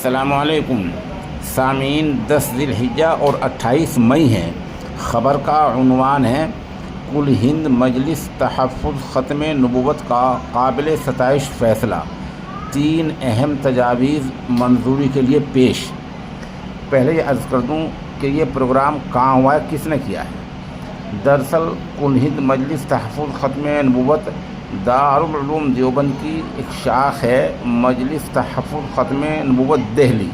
السلام علیکم سامعین، 10 ذی الحجہ اور 28 مئی ہے۔ خبر کا عنوان ہے کل ہند مجلس تحفظ ختم نبوت کا قابل ستائش فیصلہ، 3 اہم تجاویز منظوری کے لیے پیش۔ پہلے یہ عرض کر دوں کہ یہ پروگرام کہاں ہوا ہے، کس نے کیا ہے۔ دراصل کل ہند مجلس تحفظ ختم نبوت دارالعلوم دیوبند کی ایک شاخ ہے، مجلس تحفظ ختم نبوت دہلی۔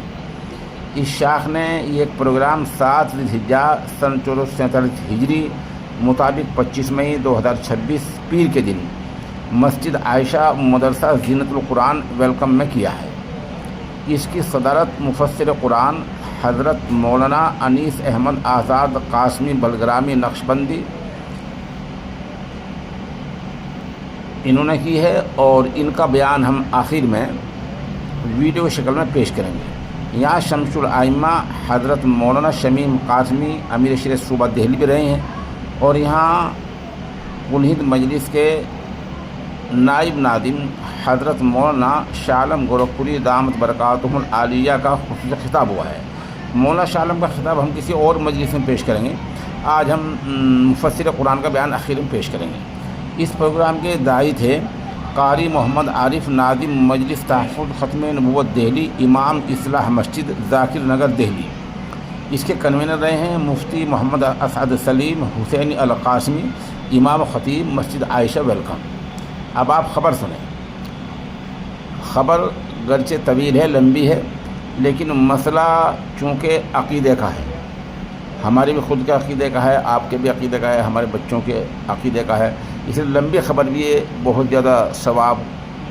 اس شاخ نے یہ ایک پروگرام 7 ذی الحجہ سن 1447 ہجری مطابق 25 مئی 2026 پیر کے دن مسجد عائشہ مدرسہ زینت القرآن ویلکم میں کیا ہے۔ اس کی صدارت مفسر قرآن حضرت مولانا انیس احمد آزاد قاسمی بلگرامی نقشبندی انہوں نے کی ہے، اور ان کا بیان ہم آخر میں ویڈیو شکل میں پیش کریں گے۔ یہاں شمس الائمہ حضرت مولانا شمیم قاسمی امیر شریعت صوبہ دہلی بھی رہے ہیں، اور یہاں کل ہند مجلس کے نائب نادم حضرت مولانا شاہ عالم گورکھپوری دامت برکاتہم العالیہ کا خصوصی خطاب ہوا ہے۔ مولانا شاہ عالم کا خطاب ہم کسی اور مجلس میں پیش کریں گے، آج ہم مفسر قرآن کا بیان آخر میں پیش کریں گے۔ اس پروگرام کے داعی تھے قاری محمد عارف نادم مجلس تحفظ ختم نبوت دہلی، امام اصلاح مسجد ذاکر نگر دہلی۔ اس کے کنوینر رہے ہیں مفتی محمد اسعد سلیم حسینی القاسمی، امام خطیب مسجد عائشہ ویلکم۔ اب آپ خبر سنیں۔ خبر گرچہ طویل ہے، لمبی ہے، لیکن مسئلہ چونکہ عقیدے کا ہے، ہمارے بھی خود کے عقیدے کا ہے، آپ کے بھی عقیدے کا ہے، ہمارے بچوں کے عقیدے کا ہے، اس لیے لمبی خبر بھی یہ بہت زیادہ ثواب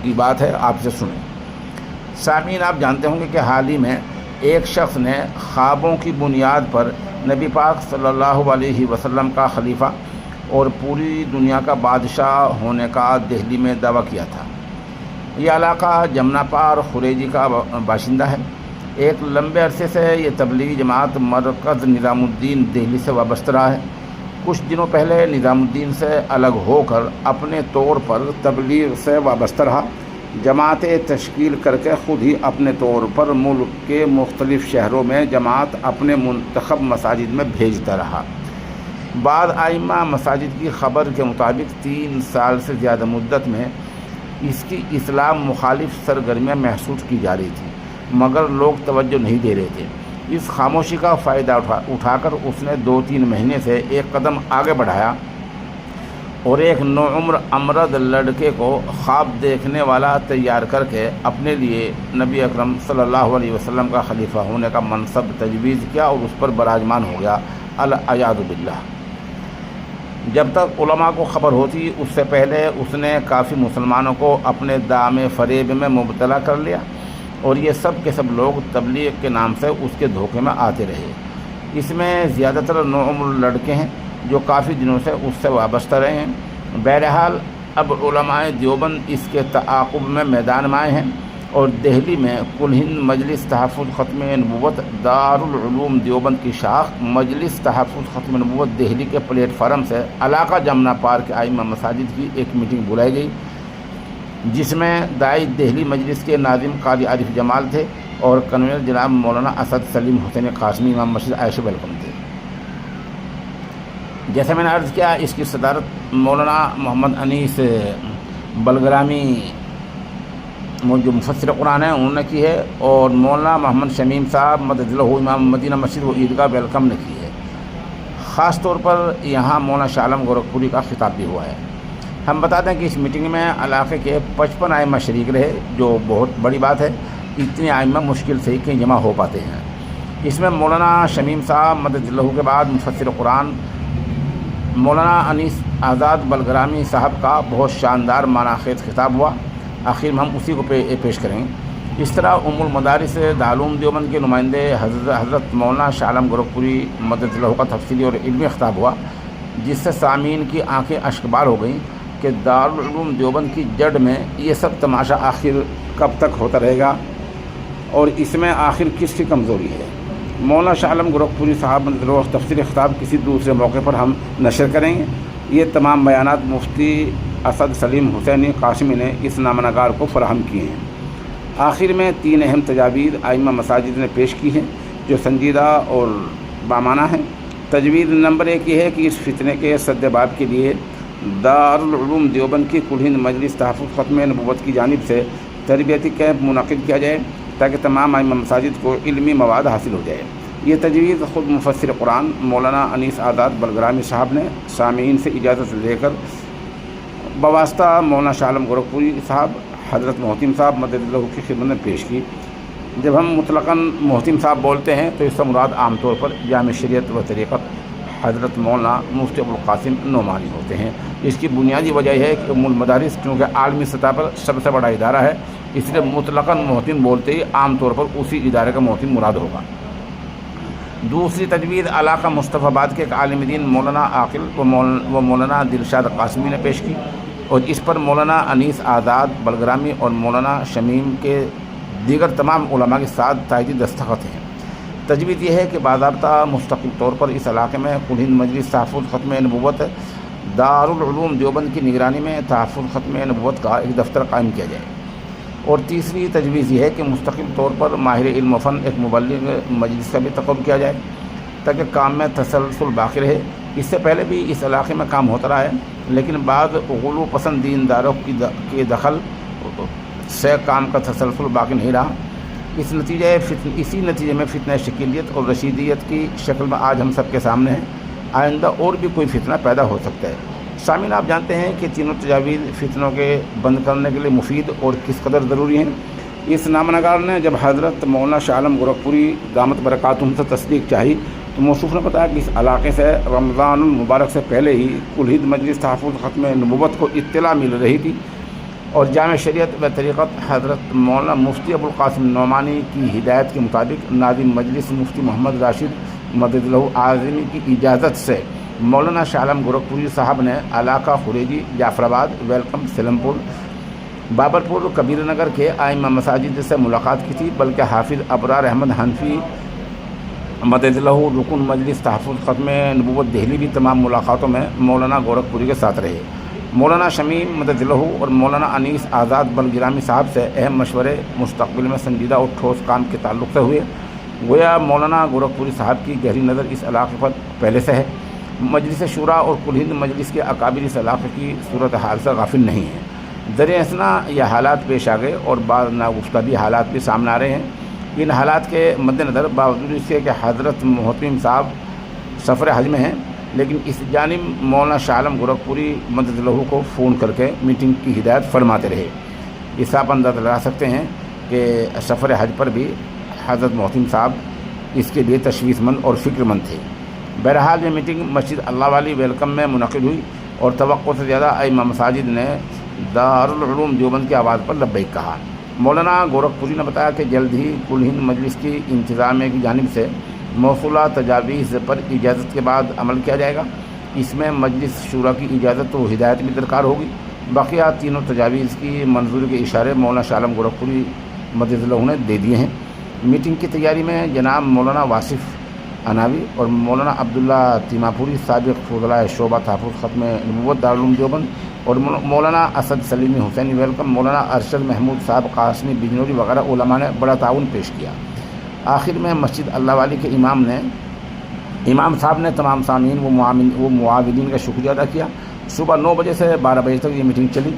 کی بات ہے، آپ سے سنیں۔ سامعین، آپ جانتے ہوں گے کہ حال ہی میں ایک شخص نے خوابوں کی بنیاد پر نبی پاک صلی اللہ علیہ وسلم کا خلیفہ اور پوری دنیا کا بادشاہ ہونے کا دہلی میں دعویٰ کیا تھا۔ یہ علاقہ جمنا پار خریجی کا باشندہ ہے۔ ایک لمبے عرصے سے یہ تبلیغی جماعت مرکز نظام الدین دہلی سے وابستہ رہا ہے۔ کچھ دنوں پہلے نظام الدین سے الگ ہو کر اپنے طور پر تبلیغ سے وابستہ رہا، جماعتیں تشکیل کر کے خود ہی اپنے طور پر ملک کے مختلف شہروں میں جماعت اپنے منتخب مساجد میں بھیجتا رہا۔ بعض ائمہ مساجد کی خبر کے مطابق 3 سال سے زیادہ مدت میں اس کی اسلام مخالف سرگرمیاں محسوس کی جا رہی تھیں، مگر لوگ توجہ نہیں دے رہے تھے۔ اس خاموشی کا فائدہ اٹھا کر اس نے 2-3 مہینے سے ایک قدم آگے بڑھایا اور ایک نوعمر امرد لڑکے کو خواب دیکھنے والا تیار کر کے اپنے لیے نبی اکرم صلی اللہ علیہ وسلم کا خلیفہ ہونے کا منصب تجویز کیا اور اس پر براجمان ہو گیا، العیاذ باللہ۔ جب تک علماء کو خبر ہوتی، اس سے پہلے اس نے کافی مسلمانوں کو اپنے دام فریب میں مبتلا کر لیا، اور یہ سب کے سب لوگ تبلیغ کے نام سے اس کے دھوکے میں آتے رہے۔ اس میں زیادہ تر نوعمر لڑکے ہیں جو کافی دنوں سے اس سے وابستہ رہے ہیں۔ بہرحال اب علماء دیوبند اس کے تعاقب میں میدان میں آئے ہیں، اور دہلی میں کل ہند مجلس تحفظ ختم نبوت دارالعلوم دیوبند کی شاخ مجلس تحفظ ختم نبوت دہلی کے پلیٹ فارم سے علاقہ جمنا پار کے ائمہ مساجد کی ایک میٹنگ بلائی گئی، جس میں داعی دہلی مجلس کے ناظم قاری عارف جمال تھے اور کنوینر جناب مولانا اسد سلیم حسین قاسمی امام مسجد عائشہ ویلکم تھے۔ جیسے میں نے عرض کیا، اس کی صدارت مولانا محمد انیس بلگرامی جو مفسر قرآن ہیں انہوں نے کی ہے، اور مولانا محمد شمیم صاحب مدد اللہ امام مدینہ مسجد و عیدگاہ ویلکم نے کی ہے۔ خاص طور پر یہاں مولانا شاہ عالم گورکھپوری کا خطاب بھی ہوا ہے۔ ہم بتاتے ہیں کہ اس میٹنگ میں علاقے کے 55 ائمہ شریک رہے، جو بہت بڑی بات ہے، اتنے ائمہ مشکل سے ہی کہیں جمع ہو پاتے ہیں۔ اس میں مولانا شمیم صاحب مدد اللہ کے بعد مفسر قرآن مولانا انیس آزاد بلگرامی صاحب کا بہت شاندار معنی خیز خطاب ہوا، آخر میں ہم اسی کو پیش کریں گے۔ اس طرح المدارس دارالعلوم دیوبند کے نمائندے حضرت مولانا شاہ عالم گورکھپوری مدد اللہ کا تفصیلی اور علمی خطاب ہوا، جس سے سامعین کی آنکھیں اشکبار ہو گئیں کہ دارالعلوم دیوبند کی جڑ میں یہ سب تماشا آخر کب تک ہوتا رہے گا، اور اس میں آخر کس کی کمزوری ہے۔ مولانا شاہ عالم گورکھپوری صاحب تفصیلی خطاب کسی دوسرے موقع پر ہم نشر کریں گے۔ یہ تمام بیانات مفتی اسد سلیم حسینی قاسمی نے اس نامہ نگار کو فراہم کیے ہیں۔ آخر میں 3 اہم تجاویز ائمہ مساجد نے پیش کی ہیں جو سنجیدہ اور بامانہ ہیں۔ تجویز نمبر 1 یہ ہے کہ اس فتنے کے سد باب کے لیے دارالعلوم دیوبند کی کل ہند مجلس تحفظ ختم نبوت کی جانب سے تربیتی کیمپ منعقد کیا جائے تاکہ تمام ائمہ مساجد کو علمی مواد حاصل ہو جائے۔ یہ تجویز خود مفسر قرآن مولانا انیس آزاد بلگرامی صاحب نے سامعین سے اجازت لے کر بواسطہ مولانا شاہ عالم گورکھپوری صاحب حضرت محتم صاحب مدد اللہ کی خدمت میں پیش کی۔ جب ہم مطلقاً محتم صاحب بولتے ہیں تو اس سے مراد عام طور پر جامع شریعت و طریقت حضرت مولانا مفتی ابوالقاسم نعمانی ہوتے ہیں۔ اس کی بنیادی وجہ یہ ہے کہ ام المدارس چونکہ عالمی سطح پر سب سے بڑا ادارہ ہے، اس لیے مطلقاً محتم بولتے ہی عام طور پر اسی ادارے کا محتم مراد ہوگا۔ دوسری تجویز علاقہ مصطفی آباد کے ایک عالم دین مولانا عاقل و مولانا دلشاد قاسمی نے پیش کی اور اس پر مولانا انیس آزاد بلگرامی اور مولانا شمیم کے دیگر تمام علماء کے ساتھ تائیدی دستخط ہیں۔ تجویز یہ ہے کہ باضابطہ مستقل طور پر اس علاقے میں کل ہند مجلس تحفظ ختم نبوت دارالعلوم دیوبند کی نگرانی میں تحفظ ختم نبوت کا ایک دفتر قائم کیا جائے۔ اور تیسری تجویز یہ ہے کہ مستقل طور پر ماہر علم و فن ایک مبلغ مجلس کا بھی تقرر کیا جائے تاکہ کام میں تسلسل باقی رہے۔ اس سے پہلے بھی اس علاقے میں کام ہوتا رہا ہے، لیکن بعض غلو پسند دینداروں کے دخل سے کام کا تسلسل باقی نہیں رہا۔ اسی نتیجے میں فتنہ شکیلیت اور رشیدیت کی شکل میں آج ہم سب کے سامنے ہیں۔ آئندہ اور بھی کوئی فتنہ پیدا ہو سکتا ہے۔ سامعین، آپ جانتے ہیں کہ تینوں تجاویز فتنوں کے بند کرنے کے لیے مفید اور کس قدر ضروری ہیں۔ اس نامہ نگار نے جب حضرت مولانا شاہ عالم گورکھپوری دامت برکاتہم سے تصدیق چاہی تو موصوف نے بتایا کہ اس علاقے سے رمضان المبارک سے پہلے ہی کل ہند مجلس تحفظ ختم نبوت کو اطلاع مل رہی تھی اور جامع شریعت و طریقت حضرت مولانا مفتی ابوالقاسم نعمانی کی ہدایت کے مطابق ناظم مجلس مفتی محمد راشد مدد اللہ اعظمی کی اجازت سے مولانا شاہ عالم گورکھپوری صاحب نے علاقہ خریجی، جعفر آباد، ویلکم، سلم پور، بابر پور، کبیر نگر کے ائمہ مساجد سے ملاقات کی تھی، بلکہ حافظ ابرار احمد حنفی مدد اللہ رکن مجلس تحفظ ختم نبوت دہلی بھی تمام ملاقاتوں میں مولانا گورکھپوری کے ساتھ رہے۔ مولانا شمیم مدد اللہ اور مولانا انیس آزاد بلگرامی صاحب سے اہم مشورے مستقبل میں سنجیدہ اور ٹھوس کام کے تعلق سے ہوئے۔ گویا مولانا گورکھپوری صاحب کی گہری نظر اس علاقے پر پہلے سے ہے۔ مجلس شورا اور کل ہند مجلس کے اکابر اس علاقے کی صورتحال سے غافل نہیں ہیں۔ ذریعہ اثنا یہ حالات پیش آ گئے اور بعض ناگفتہ بھی حالات بھی سامنے آ رہے ہیں۔ ان حالات کے مد نظر باوجود اس کے کہ حضرت محتم صاحب سفر حج میں ہیں، لیکن اس جانب مولانا شاہ عالم گورکھپوری مدد اللہ کو فون کر کے میٹنگ کی ہدایت فرماتے رہے۔ اس آپ اندازہ لگا سکتے ہیں کہ سفر حج پر بھی حضرت محتم صاحب اس کے لیے تشویش مند اور فکر مند تھے۔ بہرحال یہ میٹنگ مسجد اللہ والی ویلکم میں منعقد ہوئی اور توقع سے زیادہ ائمہ مساجد نے دارالعلوم دیوبند کی آواز پر لبیک کہا۔ مولانا گورکھپوری نے بتایا کہ جلد ہی کل ہند مجلس کی انتظامیہ کی جانب سے موصولہ تجاویز پر اجازت کے بعد عمل کیا جائے گا۔ اس میں مجلس شورا کی اجازت و ہدایت بھی درکار ہوگی۔ بقیہ تینوں تجاویز کی منظوری کے اشارے مولانا شاہ عالم گورکھپوری مدد اللہ نے دے دیے ہیں۔ میٹنگ کی تیاری میں جناب مولانا واصف اناوی اور مولانا عبداللہ تیماپوری سابق فضلائے شعبہ تحفظ ختم نبوت دارالعلوم دیوبند اور مولانا اسد سلیمی حسینی ویلکم، مولانا ارشد محمود صاحب قاسمی بجنوری وغیرہ علماء نے بڑا تعاون پیش کیا۔ آخر میں مسجد اللہ والی کے امام صاحب نے تمام سامعین و معاونین کا شکریہ ادا کیا۔ صبح 9 بجے سے 12 بجے تک یہ میٹنگ چلی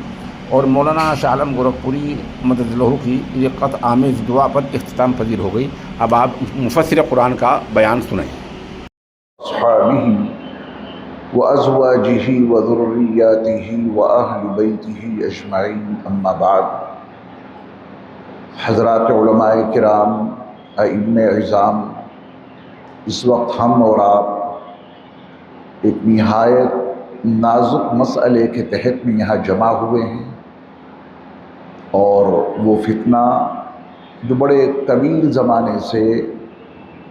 اور مولانا شاہ عالم گورکھپوری مدد اللہ کی رقت آمیز دعا پر اختتام پذیر ہو گئی۔ اب آپ مفسر قرآن کا بیان سنیں۔ وأزواجه وذرياته وأهل بيته أجمعين أما بعد، حضرات علماء کرام، ائمہ اعظام، اس وقت ہم اور آپ ایک نہایت نازک مسئلے کے تحت میں یہاں جمع ہوئے ہیں، اور وہ فتنہ جو بڑے طویل زمانے سے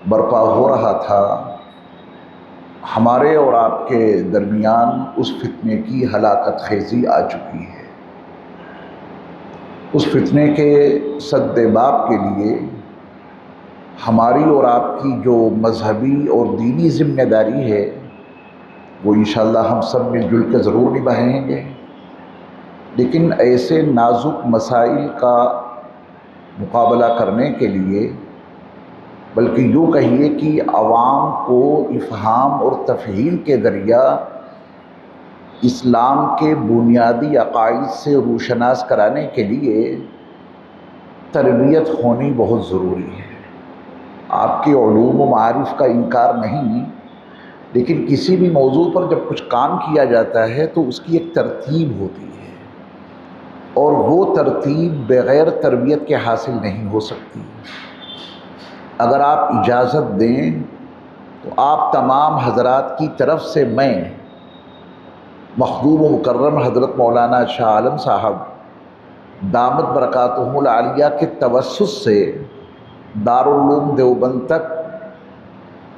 برپا ہو رہا تھا، ہمارے اور آپ کے درمیان اس فتنے کی ہلاکت خیزی آ چکی ہے۔ اس فتنے کے سد باب کے لیے ہماری اور آپ کی جو مذہبی اور دینی ذمہ داری ہے وہ انشاءاللہ ہم سب مل جل کے ضرور نبھائیں گے، لیکن ایسے نازک مسائل کا مقابلہ کرنے کے لیے، بلکہ یوں کہیے کہ عوام کو افہام اور تفہیم کے ذریعہ اسلام کے بنیادی عقائد سے روشناس کرانے کے لیے تربیت ہونی بہت ضروری ہے۔ آپ کے علوم و معارف کا انکار نہیں، لیکن کسی بھی موضوع پر جب کچھ کام کیا جاتا ہے تو اس کی ایک ترتیب ہوتی ہے، اور وہ ترتیب بغیر تربیت کے حاصل نہیں ہو سکتی۔ اگر آپ اجازت دیں تو آپ تمام حضرات کی طرف سے میں مخدوم و مکرم حضرت مولانا شاہ عالم صاحب دامت برکاتہم العالیہ کے توسط سے دارالعلوم دیوبند تک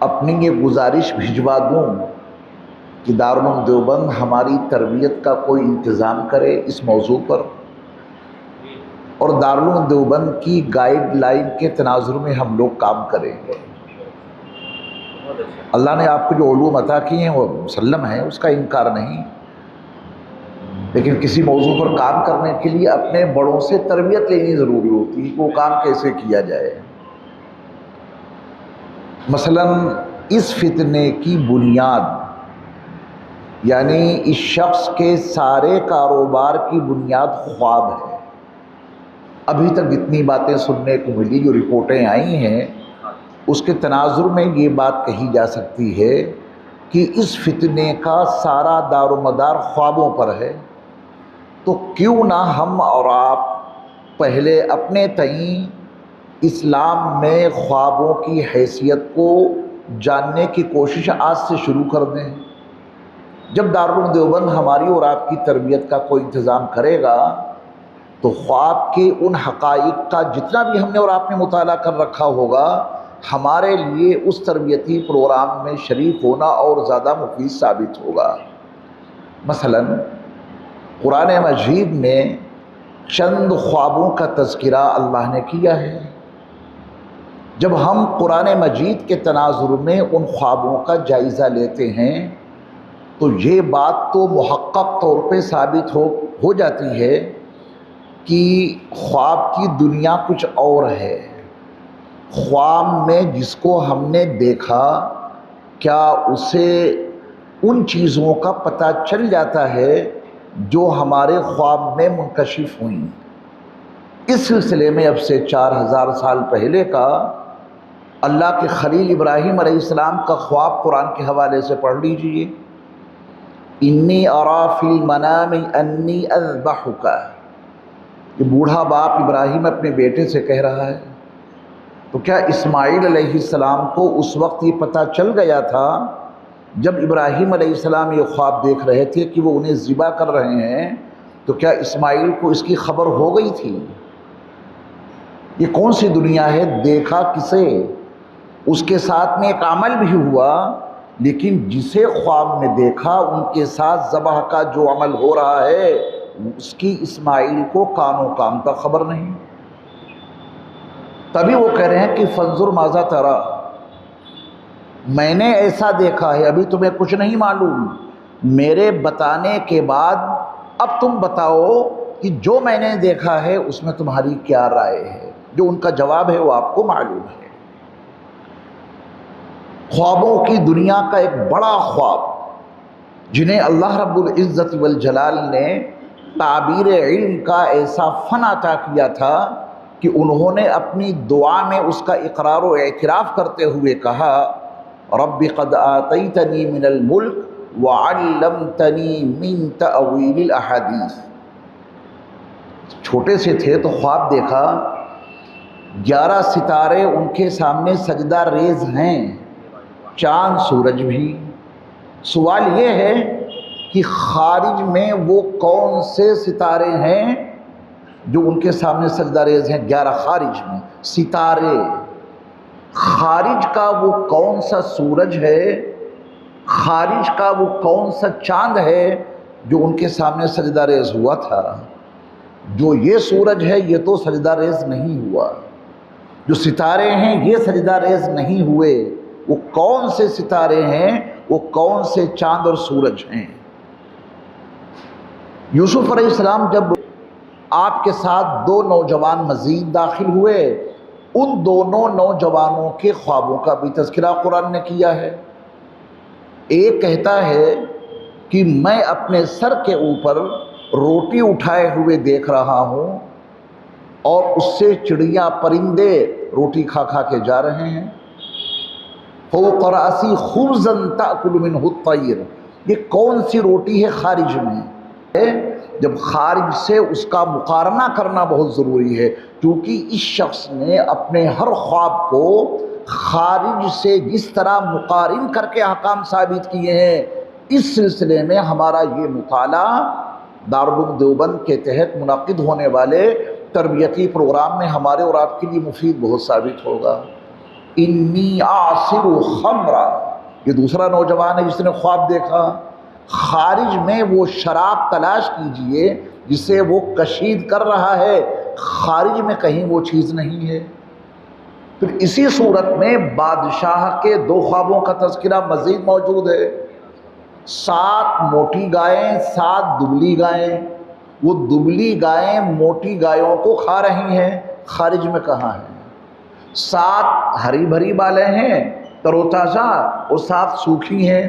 اپنی یہ گزارش بھجوا دوں کہ دارالعلوم دیوبند ہماری تربیت کا کوئی انتظام کرے اس موضوع پر، اور دارالعلوم دیوبند کی گائیڈ لائن کے تناظر میں ہم لوگ کام کریں گے۔ اللہ نے آپ کو جو علوم عطا کیے ہیں وہ مسلم ہیں، اس کا انکار نہیں، لیکن کسی موضوع پر کام کرنے کے لیے اپنے بڑوں سے تربیت لینی ضروری ہوتی ہے کہ وہ کام کیسے کیا جائے۔ مثلا اس فتنے کی بنیاد، یعنی اس شخص کے سارے کاروبار کی بنیاد خواب ہے۔ ابھی تک جتنی باتیں سننے کو ملی، جو رپورٹیں آئی ہیں، اس کے تناظر میں یہ بات کہی جا سکتی ہے کہ اس فتنے کا سارا دار و مدار خوابوں پر ہے۔ تو کیوں نہ ہم اور آپ پہلے اپنے تئیں اسلام میں خوابوں کی حیثیت کو جاننے کی کوشش آج سے شروع کر دیں۔ جب دارالعلوم دیوبند ہماری اور آپ کی تربیت کا کوئی انتظام کرے گا تو خواب کے ان حقائق کا جتنا بھی ہم نے اور آپ نے مطالعہ کر رکھا ہوگا، ہمارے لیے اس تربیتی پروگرام میں شریک ہونا اور زیادہ مفید ثابت ہوگا۔ مثلا قرآن مجید میں چند خوابوں کا تذکرہ اللہ نے کیا ہے۔ جب ہم قرآن مجید کے تناظر میں ان خوابوں کا جائزہ لیتے ہیں تو یہ بات تو محقق طور پہ ثابت ہو جاتی ہے کہ خواب کی دنیا کچھ اور ہے۔ خواب میں جس کو ہم نے دیکھا، کیا اسے ان چیزوں کا پتہ چل جاتا ہے جو ہمارے خواب میں منکشف ہوئیں۔ اس سلسلے میں اب سے 4000 سال پہلے کا اللہ کے خلیل ابراہیم علیہ السلام کا خواب قرآن کے حوالے سے پڑھ لیجئے۔ انی اریٰ فی المنام انی اذبحک، یہ بوڑھا باپ ابراہیم اپنے بیٹے سے کہہ رہا ہے۔ تو کیا اسماعیل علیہ السلام کو اس وقت یہ پتہ چل گیا تھا جب ابراہیم علیہ السلام یہ خواب دیکھ رہے تھے کہ وہ انہیں ذبح کر رہے ہیں، تو کیا اسماعیل کو اس کی خبر ہو گئی تھی؟ یہ کون سی دنیا ہے؟ دیکھا کسے؟ اس کے ساتھ میں ایک عمل بھی ہوا، لیکن جسے خواب میں دیکھا ان کے ساتھ ذبح کا جو عمل ہو رہا ہے اس کی اسماعیل کو کان و کان کا خبر نہیں۔ تبھی وہ کہہ رہے ہیں کہ فانظر ماذا تری، میں نے ایسا دیکھا ہے، ابھی تمہیں کچھ نہیں معلوم، میرے بتانے کے بعد اب تم بتاؤ کہ جو میں نے دیکھا ہے اس میں تمہاری کیا رائے ہے۔ جو ان کا جواب ہے وہ آپ کو معلوم ہے۔ خوابوں کی دنیا کا ایک بڑا خواب جنہیں اللہ رب العزت والجلال نے تعبیر علم کا ایسا فن عطا کیا تھا کہ انہوں نے اپنی دعا میں اس کا اقرار و اعتراف کرتے ہوئے کہا، رب قد آتیتنی من الملک وعلمتنی من تأویل الاحادیث۔ چھوٹے سے تھے تو خواب دیکھا 11 ستارے ان کے سامنے سجدہ ریز ہیں، چاند سورج بھی۔ سوال یہ ہے کہ خارج میں وہ کون سے ستارے ہیں جو ان کے سامنے سجدہ ریز ہیں؟ 11 خارج میں ستارے، خارج کا وہ کون سا سورج ہے، خارج کا وہ کون سا چاند ہے جو ان کے سامنے سجدہ ریز ہوا تھا؟ جو یہ سورج ہے یہ تو سجدہ ریز نہیں ہوا، جو ستارے ہیں یہ سجدہ ریز نہیں ہوئے، وہ کون سے ستارے ہیں، وہ کون سے چاند اور سورج ہیں؟ یوسف علیہ السلام جب آپ کے ساتھ 2 نوجوان مزید داخل ہوئے، ان دونوں نوجوانوں کے خوابوں کا بھی تذکرہ قرآن نے کیا ہے۔ ایک کہتا ہے کہ میں اپنے سر کے اوپر روٹی اٹھائے ہوئے دیکھ رہا ہوں اور اس سے چڑیاں پرندے روٹی کھا کھا کے جا رہے ہیں۔ فوق رأسی خبزا تأکل منہ الطیر، یہ کون سی روٹی ہے خارج میں؟ جب خارج سے اس کا مقارنہ کرنا بہت ضروری ہے، کیونکہ اس شخص نے اپنے ہر خواب کو خارج سے جس طرح مقارن کر کے احکام ثابت کیے ہیں، اس سلسلے میں ہمارا یہ مطالعہ دارالعلوم دیوبند کے تحت منعقد ہونے والے تربیتی پروگرام میں ہمارے اور آپ کے لیے مفید بہت ثابت ہوگا۔ انی آصر خمرا، یہ دوسرا نوجوان ہے جس نے خواب دیکھا۔ خارج میں وہ شراب تلاش کیجئے جسے وہ کشید کر رہا ہے، خارج میں کہیں وہ چیز نہیں ہے۔ پھر اسی صورت میں بادشاہ کے 2 خوابوں کا تذکرہ مزید موجود ہے۔ 7 موٹی گائیں، 7 دبلی گائیں، وہ دبلی گائیں موٹی گایوں کو کھا رہی ہیں، خارج میں کہاں ہیں؟ 7 ہری بھری بالیں ہیں تر و تازہ اور 7 سوکھی ہیں۔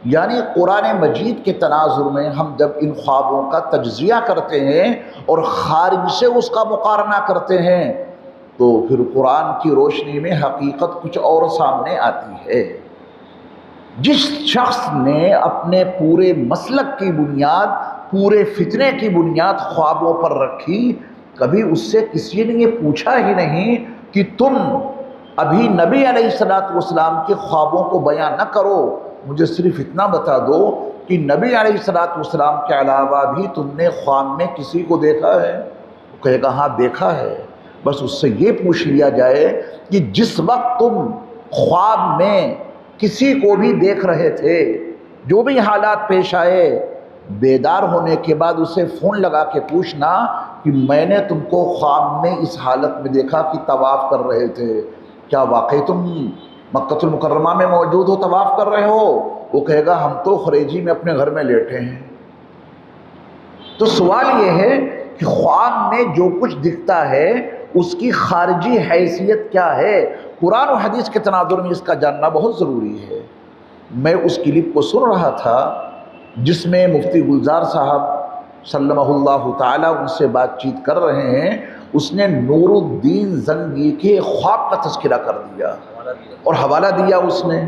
یعنی قرآن مجید کے تناظر میں ہم جب ان خوابوں کا تجزیہ کرتے ہیں اور خارج سے اس کا مقارنہ کرتے ہیں تو پھر قرآن کی روشنی میں حقیقت کچھ اور سامنے آتی ہے۔ جس شخص نے اپنے پورے مسلک کی بنیاد، پورے فتنے کی بنیاد خوابوں پر رکھی، کبھی اس سے کسی نے یہ پوچھا ہی نہیں کہ تم ابھی نبی علیہ السلام کے خوابوں کو بیان نہ کرو، مجھے صرف اتنا بتا دو کہ نبی علیہ السلام کے علاوہ بھی تم نے خواب میں کسی کو دیکھا ہے؟ وہ کہے گا ہاں دیکھا ہے۔ بس اس سے یہ پوچھ لیا جائے کہ جس وقت تم خواب میں کسی کو بھی دیکھ رہے تھے، جو بھی حالات پیش آئے، بیدار ہونے کے بعد اسے فون لگا کے پوچھنا کہ میں نے تم کو خواب میں اس حالت میں دیکھا کہ طواف کر رہے تھے، کیا واقعی تم مکہ المکرمہ میں موجود ہو، طواف کر رہے ہو؟ وہ کہے گا ہم تو خریجی میں اپنے گھر میں لیٹے ہیں۔ تو سوال یہ ہے کہ خواب میں جو کچھ دکھتا ہے اس کی خارجی حیثیت کیا ہے؟ قرآن و حدیث کے تناظر میں اس کا جاننا بہت ضروری ہے۔ میں اس کلپ کو سن رہا تھا جس میں مفتی گلزار صاحب سلمہ اللہ تعالیٰ ان سے بات چیت کر رہے ہیں۔ اس نے نور الدین زنگی کے خواب کا تذکرہ کر دیا اور حوالہ دیا اس نے۔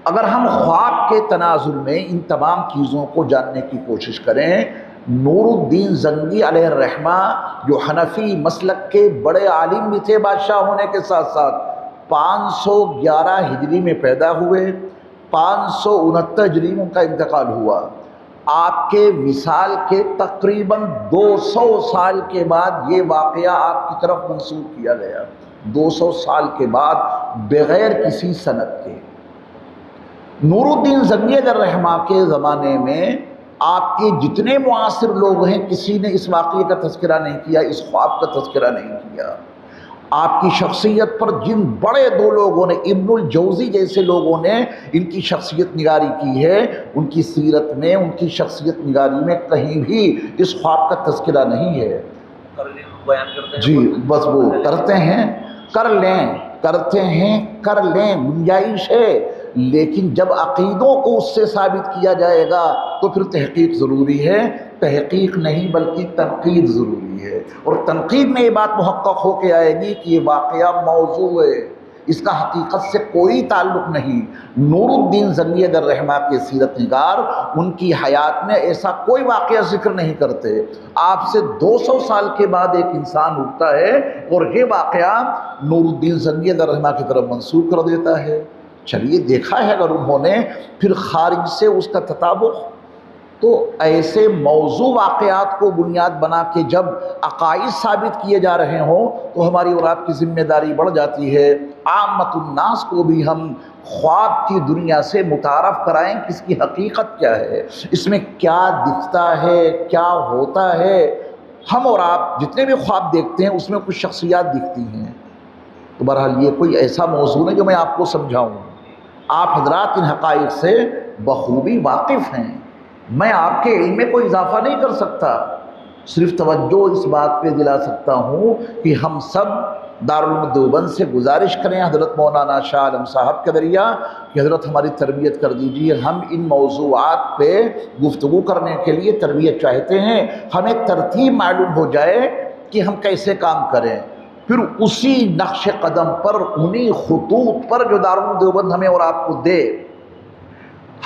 اگر ہم خواب کے تناظر میں ان تمام چیزوں کو جاننے کی کوشش کریں، نور الدین زنگی علیہ الرحمہ جو حنفی مسلک کے بڑے عالم بھی تھے بادشاہ ہونے کے ساتھ ساتھ، 511 ہجری میں پیدا ہوئے، 569 ہجری میں ان کا انتقال ہوا۔ آپ کے وصال کے تقریباً 200 سال کے بعد یہ واقعہ آپ کی طرف منسوب کیا گیا، 200 سال کے بعد بغیر کسی سند کے۔ نور الدین زنگی علیہ الرحمہ کے زمانے میں آپ کے جتنے معاصر لوگ ہیں کسی نے اس واقعے کا تذکرہ نہیں کیا، اس خواب کا تذکرہ نہیں کیا۔ آپ کی شخصیت پر جن بڑے 2 لوگوں نے، ابن الجوزی جیسے لوگوں نے ان کی شخصیت نگاری کی ہے، ان کی سیرت میں، ان کی شخصیت نگاری میں کہیں بھی اس خواب کا تذکرہ نہیں ہے۔ جی بس وہ کرتے ہیں، کر لیں، کرتے ہیں، کر لیں، گنجائش ہے، لیکن جب عقیدوں کو اس سے ثابت کیا جائے گا تو پھر تحقیق ضروری ہے۔ تحقیق نہیں بلکہ تنقید ضروری ہے، اور تنقید میں یہ بات محقق ہو کے آئے گی کہ یہ واقعہ موضوع ہے، اس کا حقیقت سے کوئی تعلق نہیں۔ نور الدین زنگی علیہ الرحمہ کے سیرت نگار ان کی حیات میں ایسا کوئی واقعہ ذکر نہیں کرتے۔ آپ سے 200 سال کے بعد ایک انسان اٹھتا ہے اور یہ واقعہ نور الدین زنگی علیہ الرحمہ کی طرف منسوب کر دیتا ہے۔ چلیے دیکھا ہے اگر انہوں نے، پھر خارج سے اس کا تطابق۔ تو ایسے موضوع واقعات کو بنیاد بنا کے جب عقائد ثابت کیے جا رہے ہوں تو ہماری اور آپ کی ذمہ داری بڑھ جاتی ہے، عامت الناس کو بھی ہم خواب کی دنیا سے متعارف کرائیں کہ اس کی حقیقت کیا ہے، اس میں کیا دکھتا ہے، کیا ہوتا ہے۔ ہم اور آپ جتنے بھی خواب دیکھتے ہیں اس میں کچھ شخصیات دکھتی ہیں۔ تو بہرحال یہ کوئی ایسا موضوع ہے جو میں آپ کو سمجھاؤں، آپ حضرات ان حقائق سے بخوبی واقف ہیں، میں آپ کے علم میں کوئی اضافہ نہیں کر سکتا، صرف توجہ اس بات پہ دلا سکتا ہوں کہ ہم سب دارالعلوم دیوبند سے گزارش کریں حضرت مولانا شاہ عالم صاحب کے ذریعہ کہ حضرت ہماری تربیت کر دیجیے. ہم ان موضوعات پہ گفتگو کرنے کے لیے تربیت چاہتے ہیں. ہمیں ترتیب معلوم ہو جائے کہ ہم کیسے کام کریں، پھر اسی نقش قدم پر انہی خطوط پر جو دارالعلوم دیوبند ہمیں اور آپ کو دے،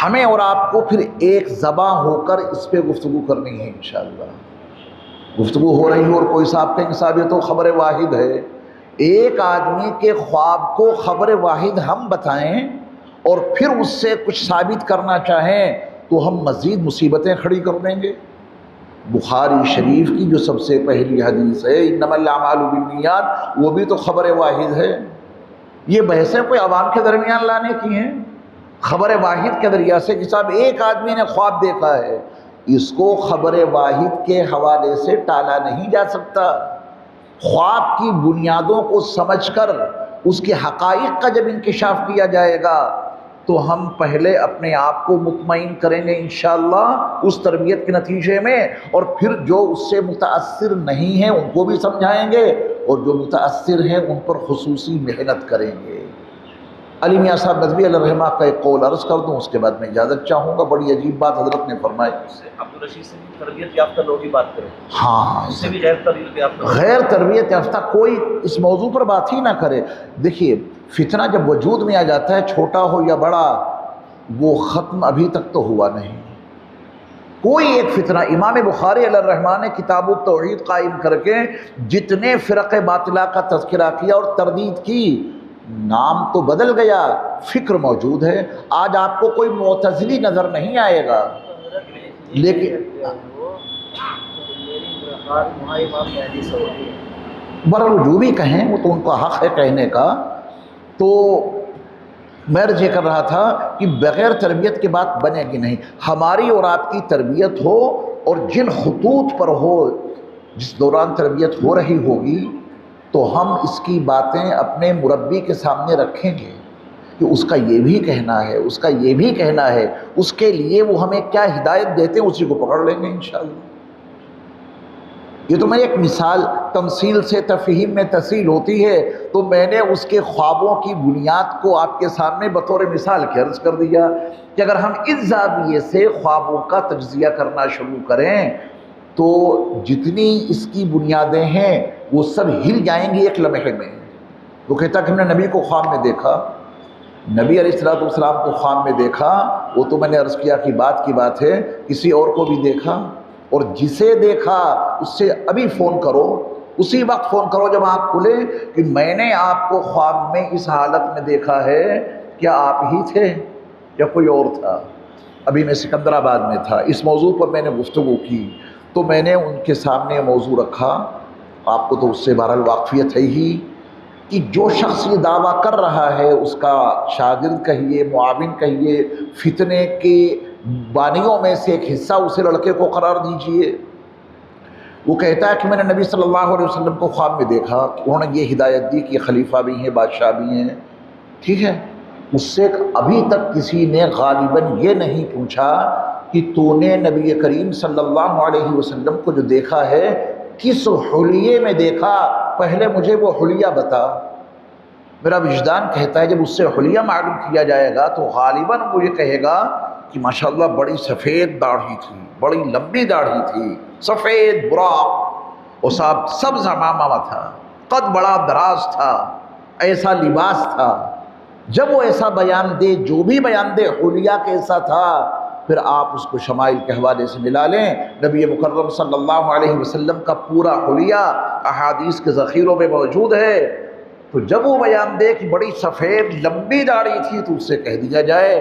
ہمیں اور آپ کو پھر ایک زباں ہو کر اس پہ گفتگو کرنی ہے. انشاءاللہ گفتگو ہو رہی ہو اور کوئی صاحب کہیں صاحب یہ تو خبر واحد ہے. ایک آدمی کے خواب کو خبر واحد ہم بتائیں اور پھر اس سے کچھ ثابت کرنا چاہیں تو ہم مزید مصیبتیں کھڑی کر دیں گے. بخاری شریف کی جو سب سے پہلی حدیث ہے انما الاعمال بالنیات، وہ بھی تو خبر واحد ہے. یہ بحثیں کوئی عوام کے درمیان لانے کی ہیں خبر واحد کے ذریعہ سے کہ صاحب ایک آدمی نے خواب دیکھا ہے. اس کو خبر واحد کے حوالے سے ٹالا نہیں جا سکتا. خواب کی بنیادوں کو سمجھ کر اس کے حقائق کا جب انکشاف کیا جائے گا تو ہم پہلے اپنے آپ کو مطمئن کریں گے انشاءاللہ اس تربیت کے نتیجے میں، اور پھر جو اس سے متاثر نہیں ہیں ان کو بھی سمجھائیں گے اور جو متاثر ہیں ان پر خصوصی محنت کریں گے. علی میاں صاحب ندوی علیہ الرحمہ کا ایک قول عرض کر دوں، اس کے بعد میں اجازت چاہوں گا. بڑی عجیب بات حضرت نے فرمائی. عبدالرشید سے بھی تربیت یافتہ لوگ ہی بات کریں، ہاں، اس سے بھی غیر تربیت یافتہ، غیر تربیت یافتہ کوئی اس موضوع پر بات ہی نہ کرے. دیکھیے فتنہ جب وجود میں آ جاتا ہے، چھوٹا ہو یا بڑا، وہ ختم ابھی تک تو ہوا نہیں. کوئی ایک فتنہ، امام بخاری علیہ الرحمہ نے کتاب التوحید قائم کر کے جتنے فرق باطلہ کا تذکرہ کیا اور تردید کی، نام تو بدل گیا، فکر موجود ہے. آج آپ کو کوئی معتزلی نظر نہیں آئے گا، لیکن برحال جو بھی کہیں وہ تو ان کا حق ہے کہنے کا. تو میں عرض یہ کر رہا تھا کہ بغیر تربیت کے بات بنے گی نہیں. ہماری اور آپ کی تربیت ہو اور جن خطوط پر ہو جس دوران تربیت ہو رہی ہوگی تو ہم اس کی باتیں اپنے مربی کے سامنے رکھیں گے کہ اس کا یہ بھی کہنا ہے، اس کا یہ بھی کہنا ہے. اس کے لیے وہ ہمیں کیا ہدایت دیتے ہیں اسی کو پکڑ لیں گے انشاءاللہ. یہ تو میں ایک مثال، تمثیل سے تفہیم میں تسہیل ہوتی ہے، تو میں نے اس کے خوابوں کی بنیاد کو آپ کے سامنے بطور مثال کے عرض کر دیا کہ اگر ہم اس زاویے سے خوابوں کا تجزیہ کرنا شروع کریں تو جتنی اس کی بنیادیں ہیں وہ سب ہل جائیں گی ایک لمحے میں. وہ کہتا کہ ہم نے نبی کو خواب میں دیکھا، نبی علیہ السلام کو خواب میں دیکھا، وہ تو میں نے عرض کیا کہ بات کی بات ہے، کسی اور کو بھی دیکھا، اور جسے دیکھا اس سے ابھی فون کرو، اسی وقت فون کرو جب آنکھ کھلے کہ میں نے آپ کو خواب میں اس حالت میں دیکھا ہے، کیا آپ ہی تھے یا کوئی اور تھا؟ ابھی میں سکندرآباد میں تھا، اس موضوع پر میں نے گفتگو کی تو میں نے ان کے سامنے موضوع رکھا. آپ کو تو اس سے بہرحال واقفیت ہے ہی کہ جو شخص یہ دعویٰ کر رہا ہے اس کا شاگرد کہیے، معاون کہیے، فتنے کے بانیوں میں سے ایک حصہ اسے لڑکے کو قرار دیجئے. وہ کہتا ہے کہ میں نے نبی صلی اللہ علیہ وسلم کو خواب میں دیکھا، انہوں نے یہ ہدایت دی کہ خلیفہ بھی ہیں، بادشاہ بھی ہیں. ٹھیک ہے، اس سے ابھی تک کسی نے غالباً یہ نہیں پوچھا کہ تو نے نبی کریم صلی اللہ علیہ وسلم کو جو دیکھا ہے کس حلیے میں دیکھا، پہلے مجھے وہ حلیہ بتا. میرا وجدان کہتا ہے جب اس سے حلیہ معلوم کیا جائے گا تو غالباً وہ یہ کہے گا کہ ماشاءاللہ بڑی سفید داڑھی تھی، بڑی لمبی داڑھی تھی، سفید براق، اور صاحب سبز عمامہ تھا، قد بڑا دراز تھا، ایسا لباس تھا. جب وہ ایسا بیان دے، جو بھی بیان دے حلیہ کیسا تھا، پھر آپ اس کو شمائل کے حوالے سے ملا لیں. نبی مکرم صلی اللہ علیہ وسلم کا پورا حلیہ احادیث کے ذخیروں میں موجود ہے. تو جب وہ بیان دے کہ بڑی سفید لمبی داڑھی تھی تو اس سے کہہ دیا جائے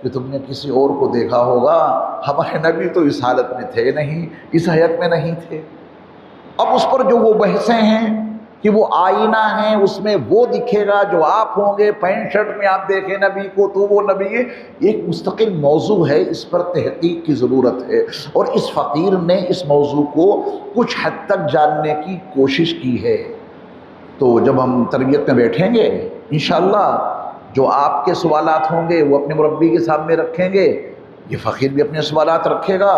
کہ تم نے کسی اور کو دیکھا ہوگا، ہمارے نبی تو اس حالت میں تھے نہیں، اس حیت میں نہیں تھے. اب اس پر جو وہ بحثیں ہیں کہ وہ آئینہ ہیں، اس میں وہ دکھے گا جو آپ ہوں گے، پینٹ شرٹ میں آپ دیکھیں نبی کو تو وہ نبی ہے، ایک مستقل موضوع ہے. اس پر تحقیق کی ضرورت ہے اور اس فقیر نے اس موضوع کو کچھ حد تک جاننے کی کوشش کی ہے. تو جب ہم تربیت میں بیٹھیں گے انشاءاللہ جو آپ کے سوالات ہوں گے وہ اپنے مربی کے سامنے رکھیں گے، یہ فقیر بھی اپنے سوالات رکھے گا،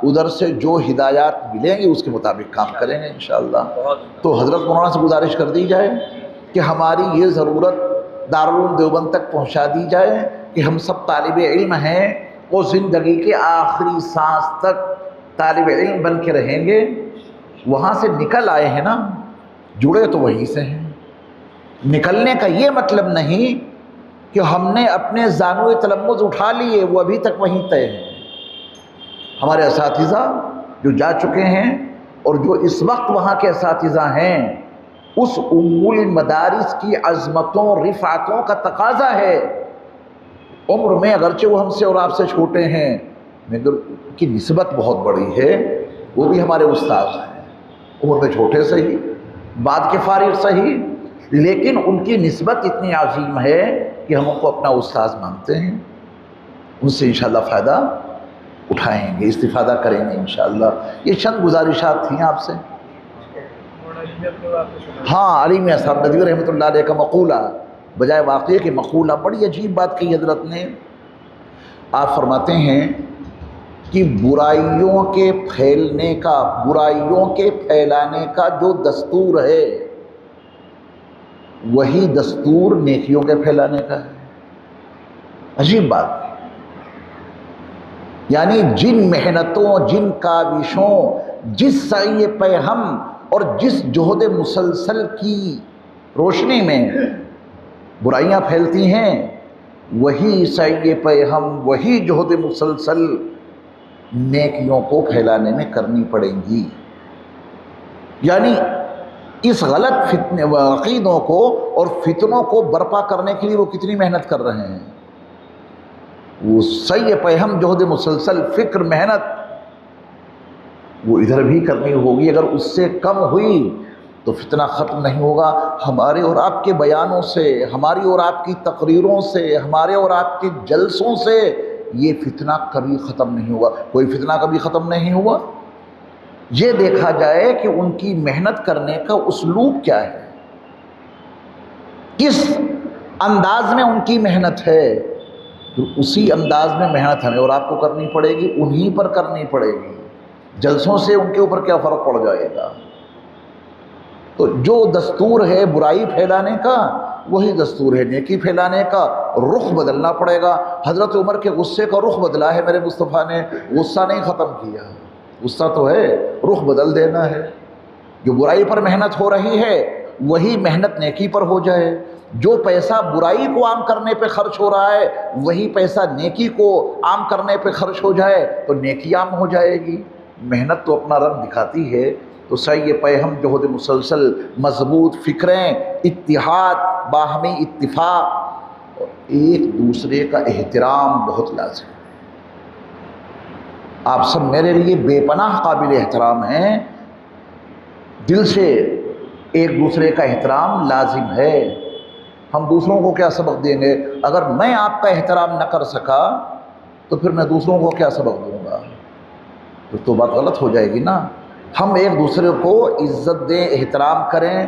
ادھر سے جو ہدایات ملیں گے اس کے مطابق کام کریں گے انشاءاللہ۔ تو حضرت مولانا سے گزارش کر دی جائے کہ ہماری یہ ضرورت دارالعلوم دیوبند تک پہنچا دی جائے کہ ہم سب طالب علم ہیں، وہ زندگی کے آخری سانس تک طالب علم بن کے رہیں گے۔ وہاں سے نکل آئے ہیں نا، جڑے تو وہیں سے ہیں۔ نکلنے کا یہ مطلب نہیں کہ ہم نے اپنے زانوِ تلمذ اٹھا لیے، وہ ابھی تک وہیں طے ہیں۔ ہمارے اساتذہ جو جا چکے ہیں اور جو اس وقت وہاں کے اساتذہ ہیں، اس ام المدارس کی عظمتوں رفعتوں کا تقاضا ہے۔ عمر میں اگرچہ وہ ہم سے اور آپ سے چھوٹے ہیں مگر ان کی نسبت بہت بڑی ہے، وہ بھی ہمارے استاد ہیں، عمر میں چھوٹے صحیح، بعد کے فارغ صحیح، لیکن ان کی نسبت اتنی عظیم ہے کہ ہم ان کو اپنا استاد مانتے ہیں۔ ان سے انشاءاللہ فائدہ اٹھائیں گے، استفادہ کریں گے انشاءاللہ۔ یہ چند گزارشات تھیں آپ سے۔ ہاں، علی میاں صاحب ندوی رحمۃ اللہ علیہ کا مقولہ بجائے واقعے کے مقولہ، بڑی عجیب بات کہی حضرت نے۔ آپ فرماتے ہیں کہ برائیوں کے پھیلنے کا، برائیوں کے پھیلانے کا جو دستور ہے وہی دستور نیکیوں کے پھیلانے کا ہے۔ عجیب بات، یعنی جن محنتوں، جن کاوشوں، جس سعی پیہم اور جس جہد مسلسل کی روشنی میں برائیاں پھیلتی ہیں، وہی سعی پیہم، وہی جہد مسلسل نیکیوں کو پھیلانے میں کرنی پڑیں گی۔ یعنی اس غلط عقیدوں کو اور فتنوں کو برپا کرنے کے لیے وہ کتنی محنت کر رہے ہیں۔ وہ سعی پیہم، جہد مسلسل، فکر، محنت وہ ادھر بھی کرنی ہوگی۔ اگر اس سے کم ہوئی تو فتنہ ختم نہیں ہوگا۔ ہمارے اور آپ کے بیانوں سے، ہماری اور آپ کی تقریروں سے، ہمارے اور آپ کے جلسوں سے یہ فتنہ کبھی ختم نہیں ہوگا۔ کوئی فتنہ کبھی ختم نہیں ہوا۔ یہ دیکھا جائے کہ ان کی محنت کرنے کا اسلوب کیا ہے، کس انداز میں ان کی محنت ہے، تو اسی انداز میں محنت ہمیں اور آپ کو کرنی پڑے گی، انہی پر کرنی پڑے گی۔ جلسوں سے ان کے اوپر کیا فرق پڑ جائے گا؟ تو جو دستور ہے برائی پھیلانے کا وہی دستور ہے نیکی پھیلانے کا۔ رخ بدلنا پڑے گا۔ حضرت عمر کے غصے کا رخ بدلا ہے میرے مصطفیٰ نے، غصہ نہیں ختم کیا، غصہ تو ہے، رخ بدل دینا ہے۔ جو برائی پر محنت ہو رہی ہے وہی محنت نیکی پر ہو جائے۔ جو پیسہ برائی کو عام کرنے پہ خرچ ہو رہا ہے وہی پیسہ نیکی کو عام کرنے پہ خرچ ہو جائے تو نیکی عام ہو جائے گی۔ محنت تو اپنا رنگ دکھاتی ہے۔ تو سعی پیہم، جہد مسلسل، مضبوط فکریں، اتحاد، باہمی اتفاق اور ایک دوسرے کا احترام بہت لازم ہے۔ آپ سب میرے لیے بے پناہ قابل احترام ہیں، دل سے ایک دوسرے کا احترام لازم ہے۔ ہم دوسروں کو کیا سبق دیں گے؟ اگر میں آپ کا احترام نہ کر سکا تو پھر میں دوسروں کو کیا سبق دوں گا؟ تو بات غلط ہو جائے گی نا۔ ہم ایک دوسرے کو عزت دیں، احترام کریں۔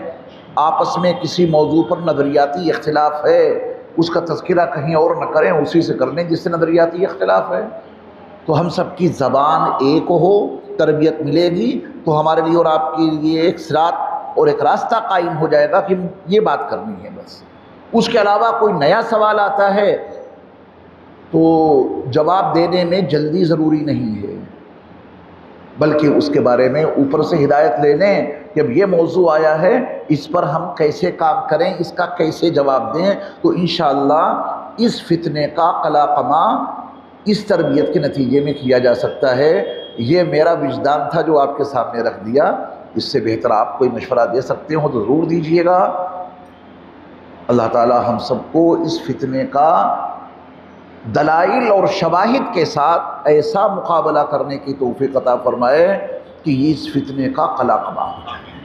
آپس میں کسی موضوع پر نظریاتی اختلاف ہے اس کا تذکرہ کہیں اور نہ کریں، اسی سے کر لیں جس سے نظریاتی اختلاف ہے۔ تو ہم سب کی زبان ایک ہو، تربیت ملے گی تو ہمارے لیے اور آپ کے لیے ایک صراط اور ایک راستہ قائم ہو جائے گا کہ یہ بات کرنی ہے بس۔ اس کے علاوہ کوئی نیا سوال آتا ہے تو جواب دینے میں جلدی ضروری نہیں ہے، بلکہ اس کے بارے میں اوپر سے ہدایت لے لیں کہ اب یہ موضوع آیا ہے، اس پر ہم کیسے کام کریں، اس کا کیسے جواب دیں۔ تو انشاءاللہ اس فتنے کا قلاقمہ اس تربیت کے نتیجے میں کیا جا سکتا ہے۔ یہ میرا وجدان تھا جو آپ کے سامنے رکھ دیا۔ اس سے بہتر آپ کوئی مشورہ دے سکتے ہو تو ضرور دیجیے گا۔ اللہ تعالی ہم سب کو اس فتنے کا دلائل اور شواہد کے ساتھ ایسا مقابلہ کرنے کی توفیق عطا فرمائے کہ اس فتنے کا قلاقمہ ہو جائے۔